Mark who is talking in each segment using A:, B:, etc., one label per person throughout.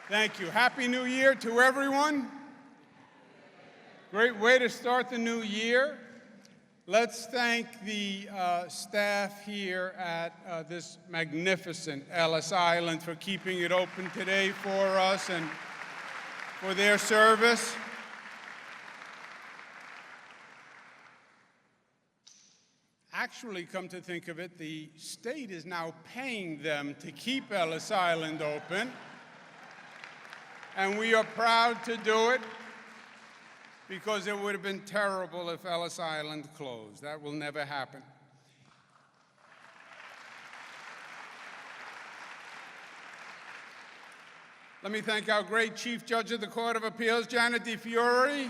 A: Thank you. Happy New Year to everyone. Great way to start the new year. Let's thank the staff here at this magnificent Ellis Island for keeping it open today for us and for their service. Actually, come to think of it, the state is now paying them to keep Ellis Island open. And we are proud to do it because it would have been terrible if Ellis Island closed. That will never happen. Let me thank our great Chief Judge of the Court of Appeals, Janet DeFiore,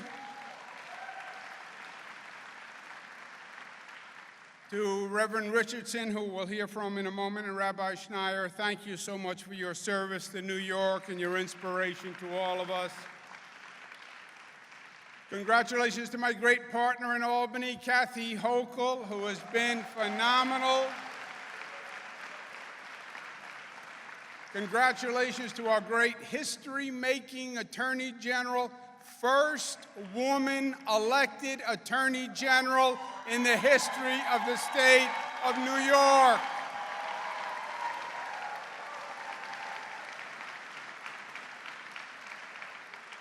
A: to Reverend Richardson, who we'll hear from in a moment, and Rabbi Schneier. Thank you so much for your service to New York and your inspiration to all of us. Congratulations to my great partner in Albany, Kathy Hochul, who has been phenomenal. Congratulations to our great history-making Attorney General, first woman elected Attorney General in the history of the state of New York.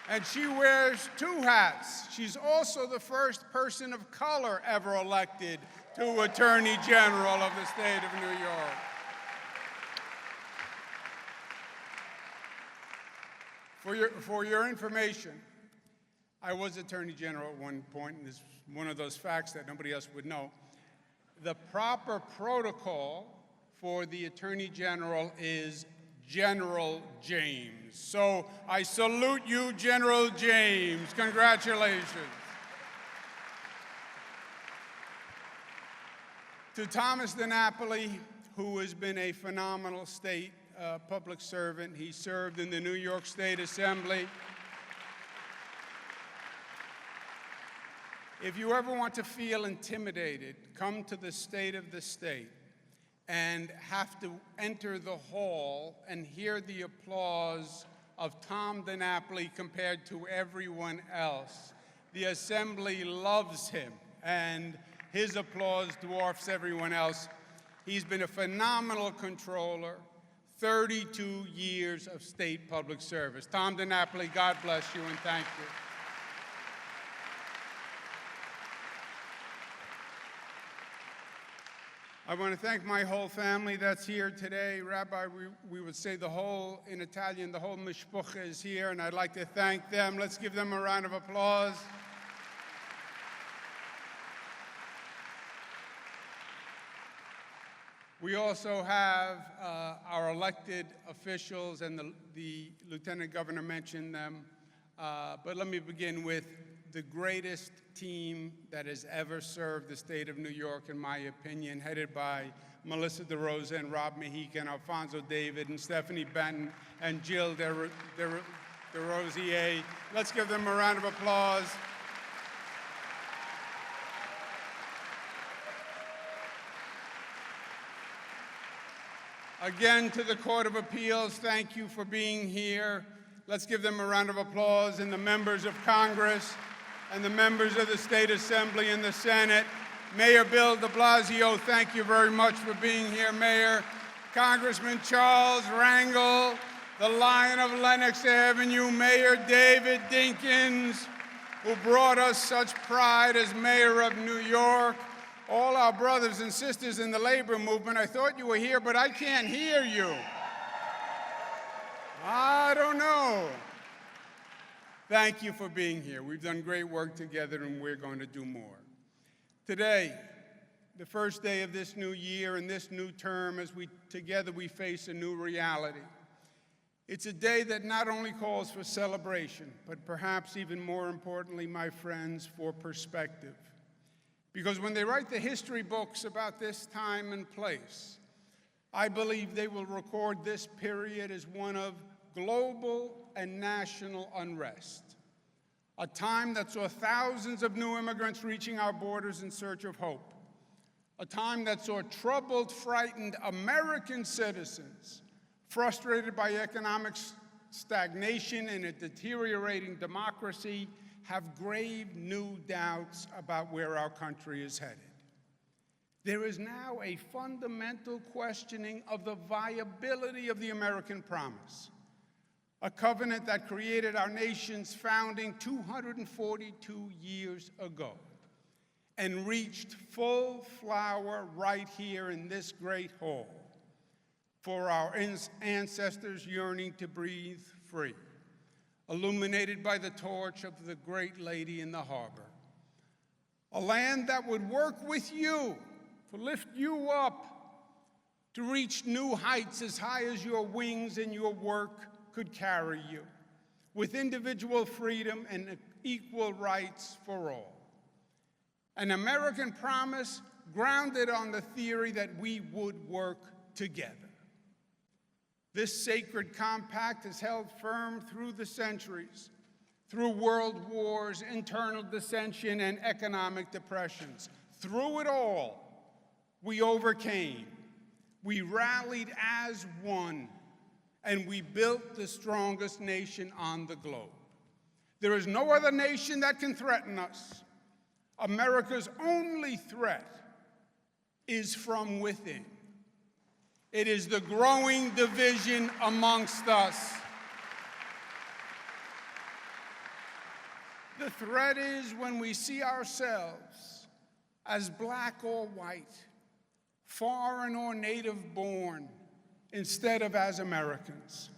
A: And she wears two hats. She's also the first person of color ever elected to Attorney General of the state of New York. For your information, I was Attorney General at one point, and this is one of those facts that nobody else would know. The proper protocol for the Attorney General is General James. So I salute you, General James. Congratulations. To Thomas DiNapoli, who has been a phenomenal state public servant. He served in the New York State Assembly. If you ever want to feel intimidated, come to the State of the State and have to enter the hall and hear the applause of Tom DiNapoli compared to everyone else. The Assembly loves him, and his applause dwarfs everyone else. He's been a phenomenal controller, 32 years of state public service. Tom DiNapoli, God bless you and thank you. I want to thank my whole family that's here today. Rabbi, we would say the whole, in Italian, the whole mishpucha is here, and I'd like to thank them. Let's give them a round of applause. We also have our elected officials, and the Lieutenant Governor mentioned them. But let me begin with the greatest team that has ever served the state of New York, in my opinion, headed by Melissa DeRosa and Rob Mahika and Alfonso David and Stephanie Benton and Jill DeRosier. Let's give them a round of applause. Again, to the Court of Appeals, thank you for being here. Let's give them a round of applause, and the members of Congress and the members of the State Assembly and the Senate. Mayor Bill de Blasio, thank you very much for being here, Mayor. Congressman Charles Rangel, the Lion of Lenox Avenue, Mayor David Dinkins, who brought us such pride as Mayor of New York. All our brothers and sisters in the labor movement, I thought you were here, but I can't hear you. I don't know. Thank you for being here. We've done great work together, and we're going to do more. Today, the first day of this new year and this new term, as together we face a new reality. It's a day that not only calls for celebration, but perhaps even more importantly, my friends, for perspective. Because when they write the history books about this time and place, I believe they will record this period as one of global and national unrest, a time that saw thousands of new immigrants reaching our borders in search of hope, a time that saw troubled, frightened American citizens frustrated by economic stagnation and a deteriorating democracy have grave new doubts about where our country is headed. There is now a fundamental questioning of the viability of the American promise, a covenant that created our nation's founding 242 years ago and reached full flower right here in this great hall for our ancestors yearning to breathe free, illuminated by the torch of the great lady in the harbor. A land that would work with you to lift you up, to reach new heights as high as your wings and your work could carry you, with individual freedom and equal rights for all. An American promise grounded on the theory that we would work together. This sacred compact has held firm through the centuries, through world wars, internal dissension, and economic depressions. Through it all, we overcame, we rallied as one, and we built the strongest nation on the globe. There is no other nation that can threaten us. America's only threat is from within. It is the growing division amongst us. The threat is when we see ourselves as black or white, foreign or native born, instead of as Americans,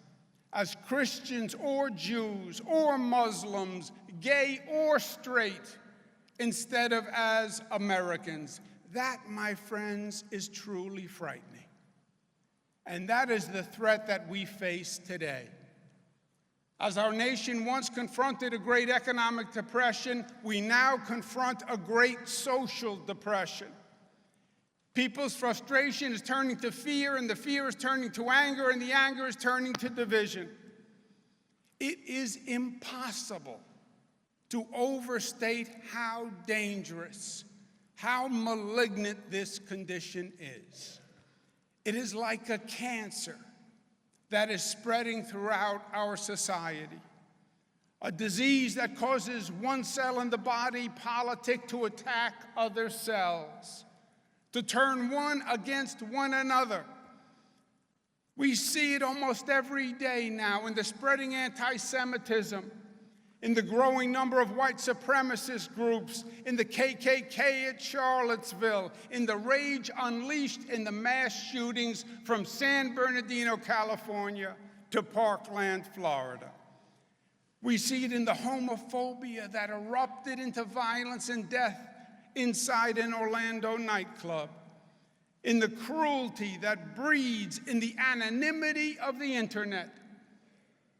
A: as Christians or Jews or Muslims, gay or straight, instead of as Americans. That, my friends, is truly frightening. And that is the threat that we face today. As our nation once confronted a great economic depression, we now confront a great social depression. People's frustration is turning to fear, and the fear is turning to anger, and the anger is turning to division. It is impossible to overstate how dangerous, how malignant this condition is. It is like a cancer that is spreading throughout our society, a disease that causes one cell in the body politic to attack other cells, to turn one against one another. We see it almost every day now in the spreading anti-Semitism, in the growing number of white supremacist groups, in the KKK at Charlottesville, in the rage unleashed in the mass shootings from San Bernardino, California, to Parkland, Florida. We see it in the homophobia that erupted into violence and death inside an Orlando nightclub, in the cruelty that breeds in the anonymity of the internet,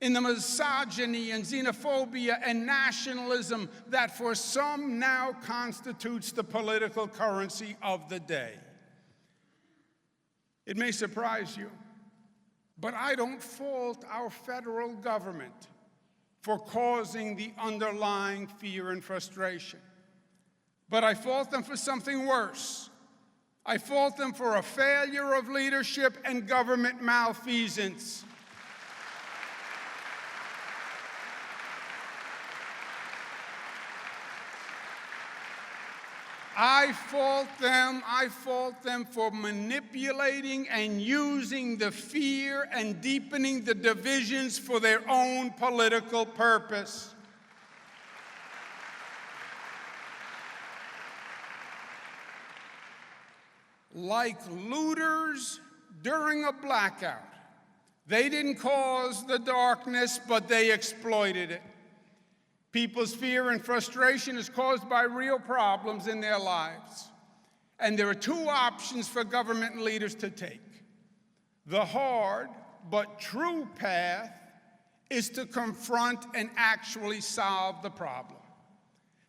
A: in the misogyny and xenophobia and nationalism that for some now constitutes the political currency of the day. It may surprise you, but I don't fault our federal government for causing the underlying fear and frustration. But I fault them for something worse. I fault them for a failure of leadership and government malfeasance. I fault them for manipulating and using the fear and deepening the divisions for their own political purpose. Like looters during a blackout, they didn't cause the darkness, but they exploited it. People's fear and frustration is caused by real problems in their lives. And there are two options for government leaders to take. The hard but true path is to confront and actually solve the problem.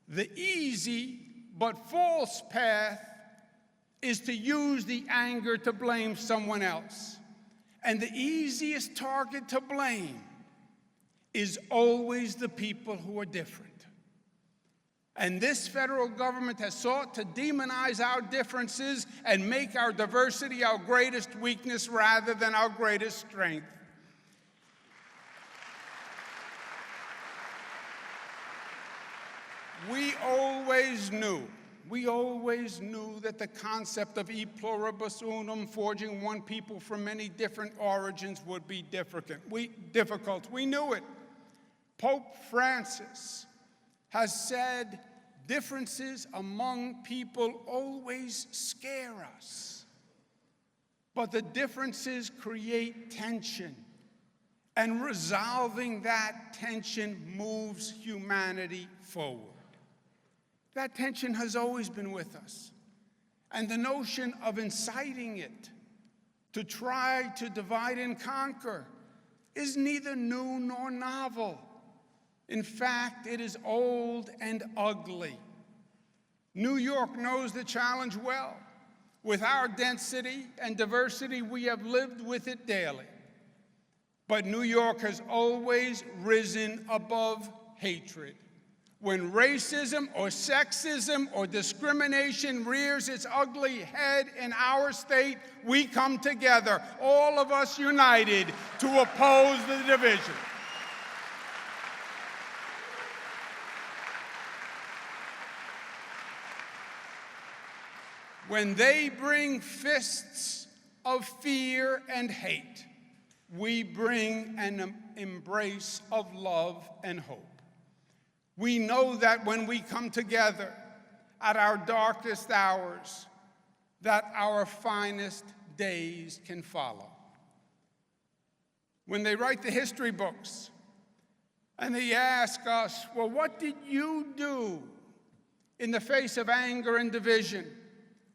A: The easy but false path is to use the anger to blame someone else. And the easiest target to blame is always the people who are different. And this federal government has sought to demonize our differences and make our diversity our greatest weakness rather than our greatest strength. We always knew that the concept of e pluribus unum, forging one people from many different origins, would be difficult. We knew it. Pope Francis has said differences among people always scare us, but the differences create tension, and resolving that tension moves humanity forward. That tension has always been with us, and the notion of inciting it to try to divide and conquer is neither new nor novel. In fact, it is old and ugly. New York knows the challenge well. With our density and diversity, we have lived with it daily. But New York has always risen above hatred. When racism or sexism or discrimination rears its ugly head in our state, we come together, all of us united, to oppose the division. When they bring fists of fear and hate, we bring an embrace of love and hope. We know that when we come together at our darkest hours, that our finest days can follow. When they write the history books and they ask us, well, what did you do in the face of anger and division?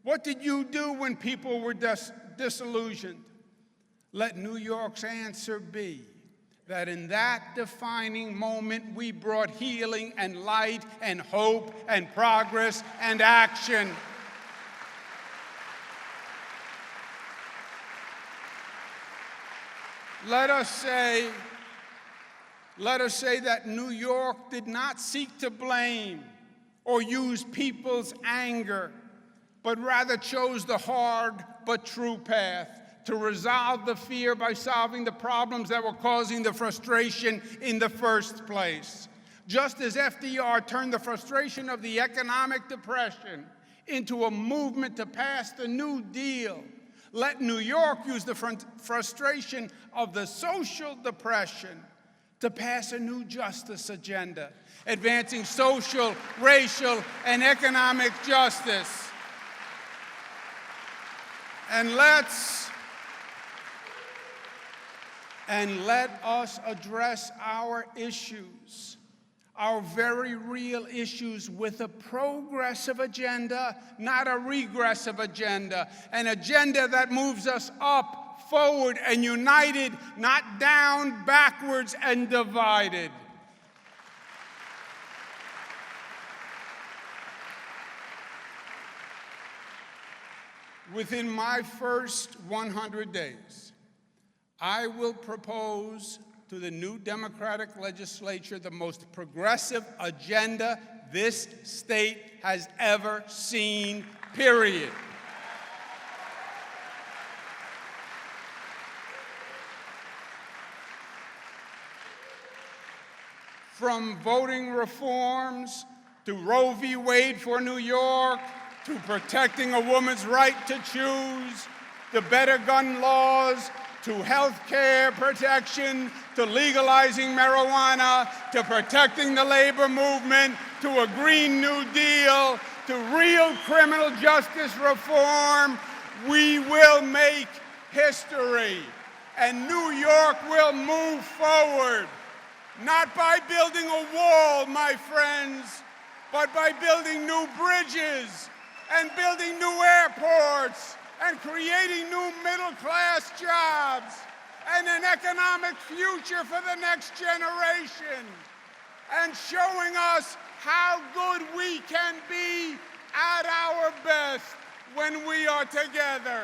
A: What did you do when people were disillusioned? Let New York's answer be that in that defining moment, we brought healing and light and hope and progress and action. Let us say that New York did not seek to blame or use people's anger, but rather chose the hard but true path to resolve the fear by solving the problems that were causing the frustration in the first place. Just as FDR turned the frustration of the economic depression into a movement to pass the New Deal, let New York use the frustration of the social depression to pass a new justice agenda, advancing social, racial, and economic justice. And let us address our issues, our very real issues, with a progressive agenda, not a regressive agenda, an agenda that moves us up, forward, and united, not down, backwards, and divided. Within my first 100 days, I will propose to the new Democratic legislature the most progressive agenda this state has ever seen, period. From voting reforms to Roe v. Wade for New York, to protecting a woman's right to choose, to better gun laws, to health care protection, to legalizing marijuana, to protecting the labor movement, to a Green New Deal, to real criminal justice reform, we will make history. And New York will move forward, not by building a wall, my friends, but by building new bridges and building new airports and creating new middle-class jobs and an economic future for the next generation, and showing us how good we can be at our best when we are together.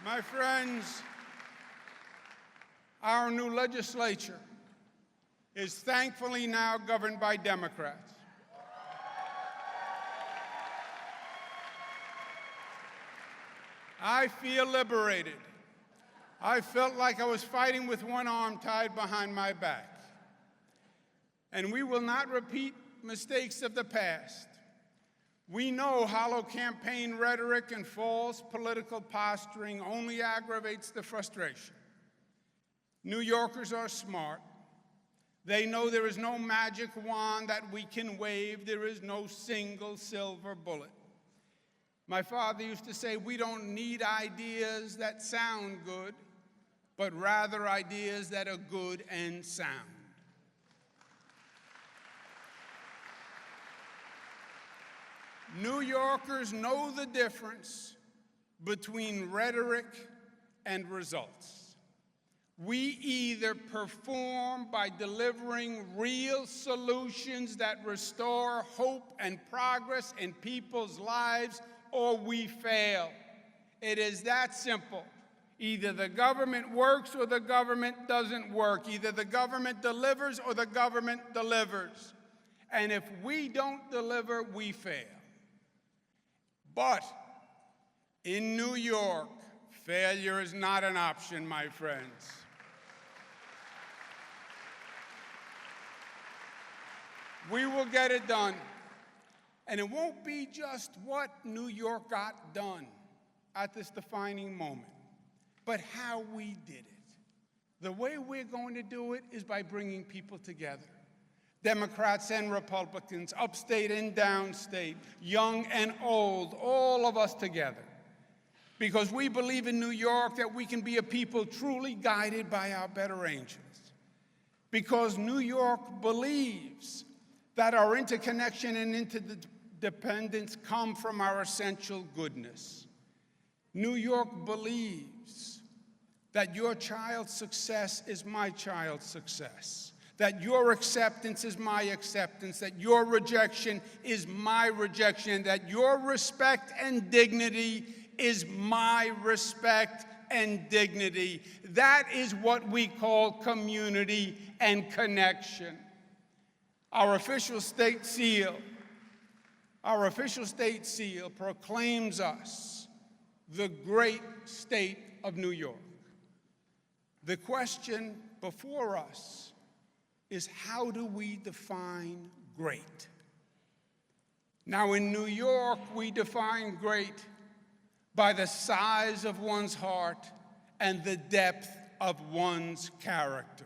A: My friends, our new legislature is thankfully now governed by Democrats. I feel liberated. I felt like I was fighting with one arm tied behind my back. And we will not repeat mistakes of the past. We know hollow campaign rhetoric and false political posturing only aggravates the frustration. New Yorkers are smart. They know there is no magic wand that we can wave. There is no single silver bullet. My father used to say, we don't need ideas that sound good, but rather ideas that are good and sound. New Yorkers know the difference between rhetoric and results. We either perform by delivering real solutions that restore hope and progress in people's lives, or we fail. It is that simple. Either the government works or the government doesn't work. Either the government delivers or the government delivers. And if we don't deliver, we fail. But in New York, failure is not an option, my friends. We will get it done. And it won't be just what New York got done at this defining moment, but how we did it. The way we're going to do it is by bringing people together. Democrats and Republicans, upstate and downstate, young and old, all of us together. Because we believe in New York that we can be a people truly guided by our better angels. Because New York believes that our interconnection and interdependence come from our essential goodness. New York believes that your child's success is my child's success, that your acceptance is my acceptance, that your rejection is my rejection, that your respect and dignity is my respect and dignity. That is what we call community and connection. Our official state seal proclaims us the great state of New York. The question before us is, how do we define great? Now, in New York, we define great by the size of one's heart and the depth of one's character.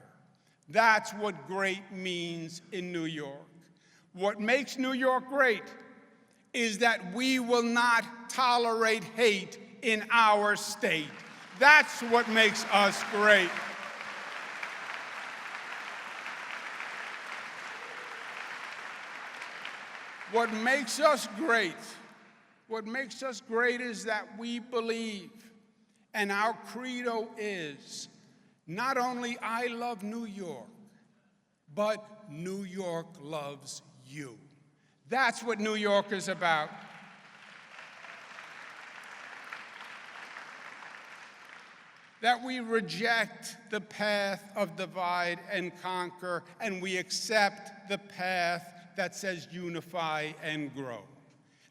A: That's what great means in New York. What makes New York great is that we will not tolerate hate in our state. That's what makes us great. What makes us great is that we believe, and our credo is, not only I love New York, but New York loves you. That's what New York is about. That we reject the path of divide and conquer, and we accept the path that says unify and grow.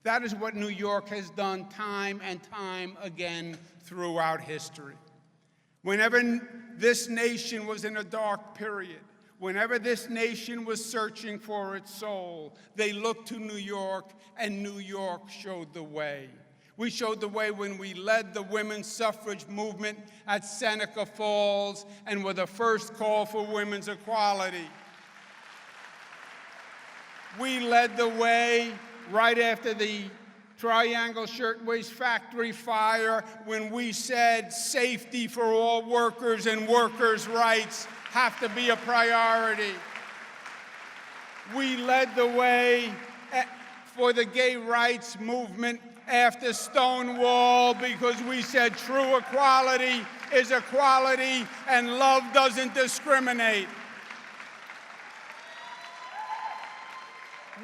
A: That is what New York has done time and time again throughout history. Whenever this nation was in a dark period, whenever this nation was searching for its soul, they looked to New York, and New York showed the way. We showed the way when we led the women's suffrage movement at Seneca Falls and were the first call for women's equality. We led the way right after the Triangle Shirtwaist Factory fire when we said safety for all workers and workers' rights have to be a priority. We led the way for the gay rights movement after Stonewall because we said true equality is equality and love doesn't discriminate.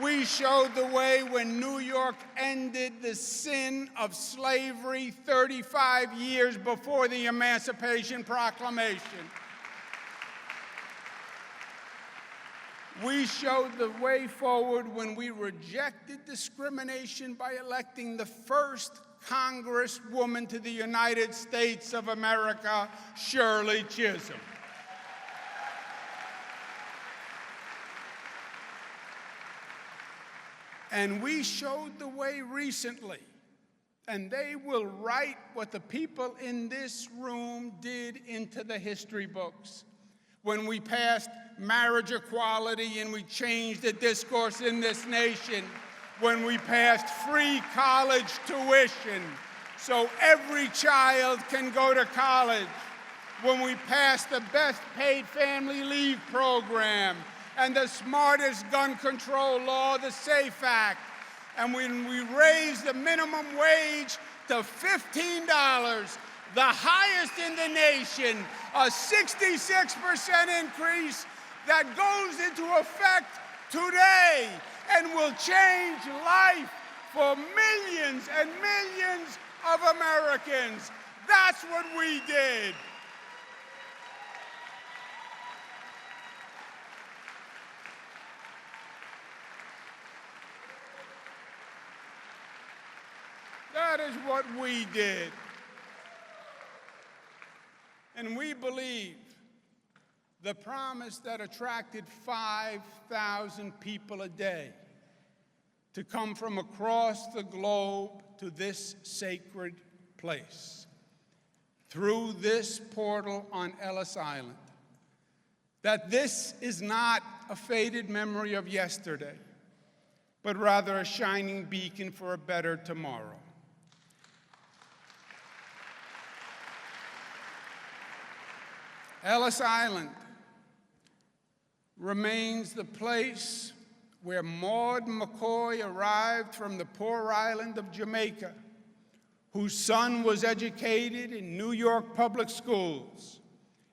A: We showed the way when New York ended the sin of slavery 35 years before the Emancipation Proclamation. We showed the way forward when we rejected discrimination by electing the first Congresswoman to the United States of America, Shirley Chisholm. And we showed the way recently, and they will write what the people in this room did into the history books. When we passed marriage equality and we changed the discourse in this nation, when we passed free college tuition so every child can go to college, when we passed the best paid family leave program and the smartest gun control law, the SAFE Act, and when we raised the minimum wage to $15, the highest in the nation, a 66% increase that goes into effect today and will change life for millions and millions of Americans. That's what we did. That is what we did. And we believe the promise that attracted 5,000 people a day to come from across the globe to this sacred place through this portal on Ellis Island, that this is not a faded memory of yesterday, but rather a shining beacon for a better tomorrow. Ellis Island remains the place where Maud McCoy arrived from the poor island of Jamaica, whose son was educated in New York public schools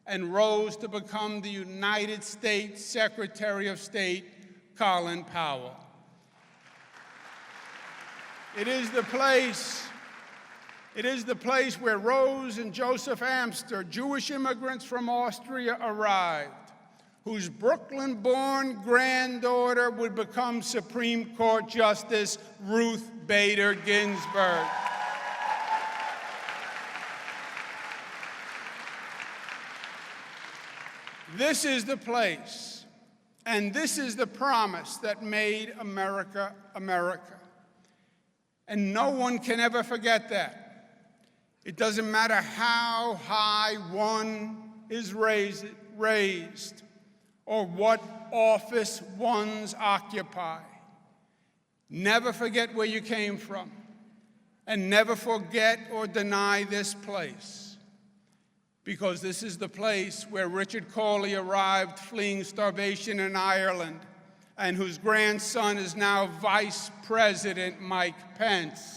A: and rose to become the United States Secretary of State, Colin Powell. It is the place where Rose and Joseph Amster, Jewish immigrants from Austria, arrived, whose Brooklyn-born granddaughter would become Supreme Court Justice Ruth Bader Ginsburg. This is the place, and this is the promise that made America, America. And no one can ever forget that. It doesn't matter how high one is raised or what office ones occupy. Never forget where you came from, and never forget or deny this place, because this is the place where Richard Cawley arrived fleeing starvation in Ireland, and whose grandson is now Vice President Mike Pence.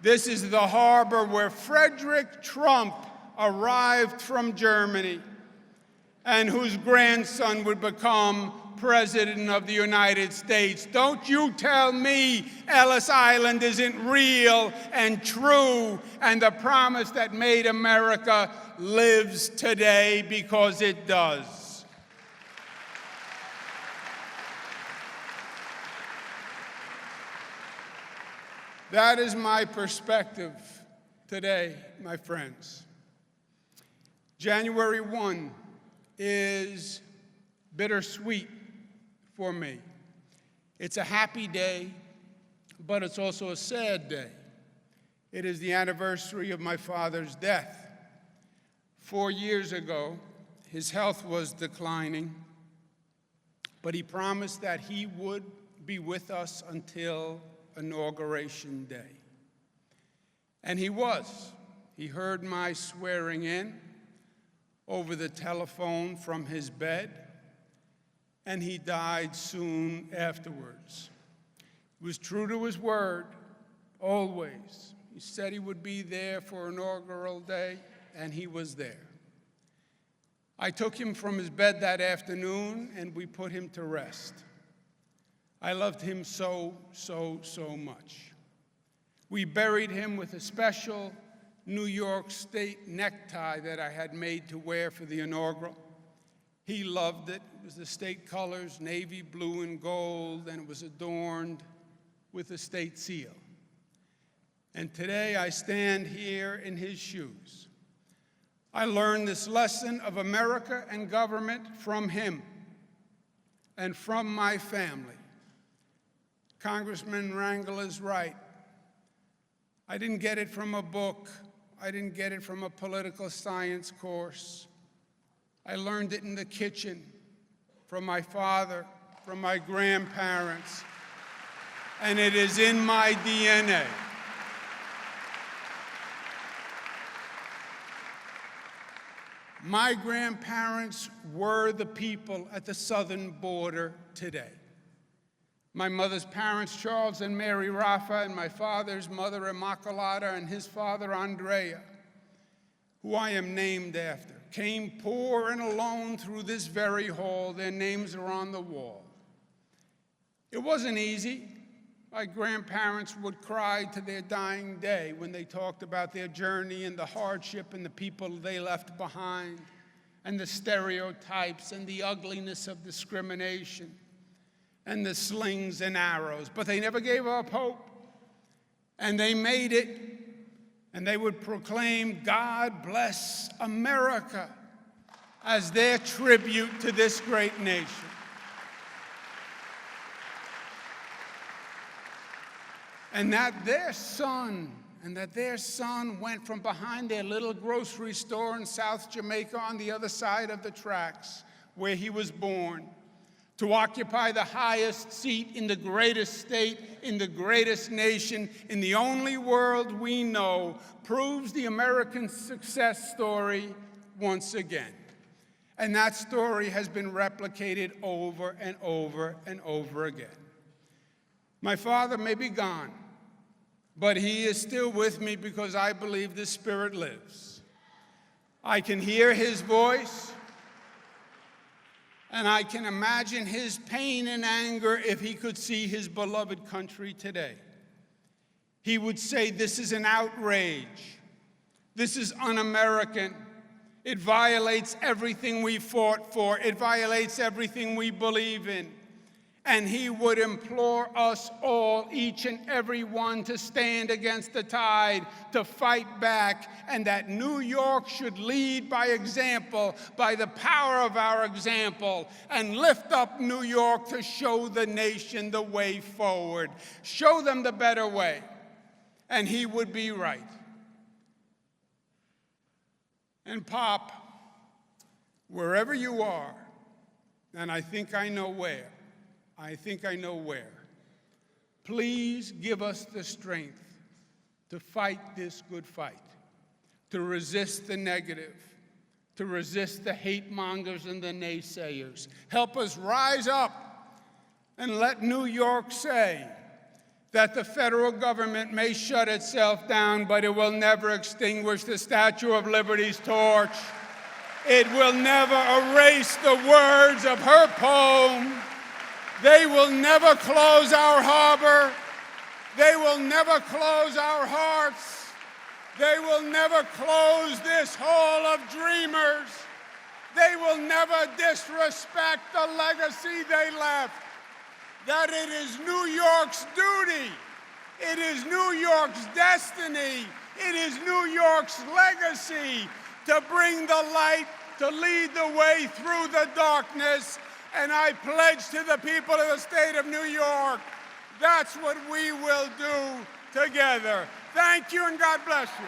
A: This is the harbor where Frederick Trump arrived from Germany, and whose grandson would become President of the United States. Don't you tell me Ellis Island isn't real and true, and the promise that made America lives today, because it does. That is my perspective today, my friends. January 1 is bittersweet for me. It's a happy day, but it's also a sad day. It is the anniversary of my father's death. 4 years ago, his health was declining, but he promised that he would be with us until Inauguration Day. And he was. He heard my swearing in over the telephone from his bed, and he died soon afterwards. He was true to his word, always. He said he would be there for Inaugural Day, and he was there. I took him from his bed that afternoon, and we put him to rest. I loved him so, so, so much. We buried him with a special New York State necktie that I had made to wear for the inaugural. He loved it. It was the state colors, navy blue and gold, and it was adorned with a state seal. And today I stand here in his shoes. I learned this lesson of America and government from him and from my family. Congressman Rangel is right. I didn't get it from a book. I didn't get it from a political science course. I learned it in the kitchen, from my father, from my grandparents, and it is in my DNA. My grandparents were the people at the southern border today. My mother's parents, Charles and Mary Rafa, and my father's mother, Immaculata, and his father, Andrea, who I am named after, came poor and alone through this very hall. Their names are on the wall. It wasn't easy. My grandparents would cry to their dying day when they talked about their journey and the hardship and the people they left behind and the stereotypes and the ugliness of discrimination and the slings and arrows. But they never gave up hope, and they made it. And they would proclaim, "God bless America," as their tribute to this great nation. And that their son went from behind their little grocery store in South Jamaica on the other side of the tracks where he was born, to occupy the highest seat in the greatest state, in the greatest nation, in the only world we know, proves the American success story once again. And that story has been replicated over and over and over again. My father may be gone, but he is still with me because I believe the Spirit lives. I can hear his voice, and I can imagine his pain and anger if he could see his beloved country today. He would say, "This is an outrage. This is un-American. It violates everything we fought for. It violates everything we believe in." And he would implore us all, each and every one, to stand against the tide, to fight back, and that New York should lead by example, by the power of our example, and lift up New York to show the nation the way forward, show them the better way. And he would be right. And Pop, wherever you are, and I think I know where, please give us the strength to fight this good fight, to resist the negative, to resist the hate mongers and the naysayers. Help us rise up and let New York say that the federal government may shut itself down, but it will never extinguish the Statue of Liberty's torch. It will never erase the words of her poem. They will never close our harbor. They will never close our hearts. They will never close this hall of dreamers. They will never disrespect the legacy they left. That it is New York's duty. It is New York's destiny. It is New York's legacy to bring the light, to lead the way through the darkness. And I pledge to the people of the state of New York, that's what we will do together. Thank you, and God bless you.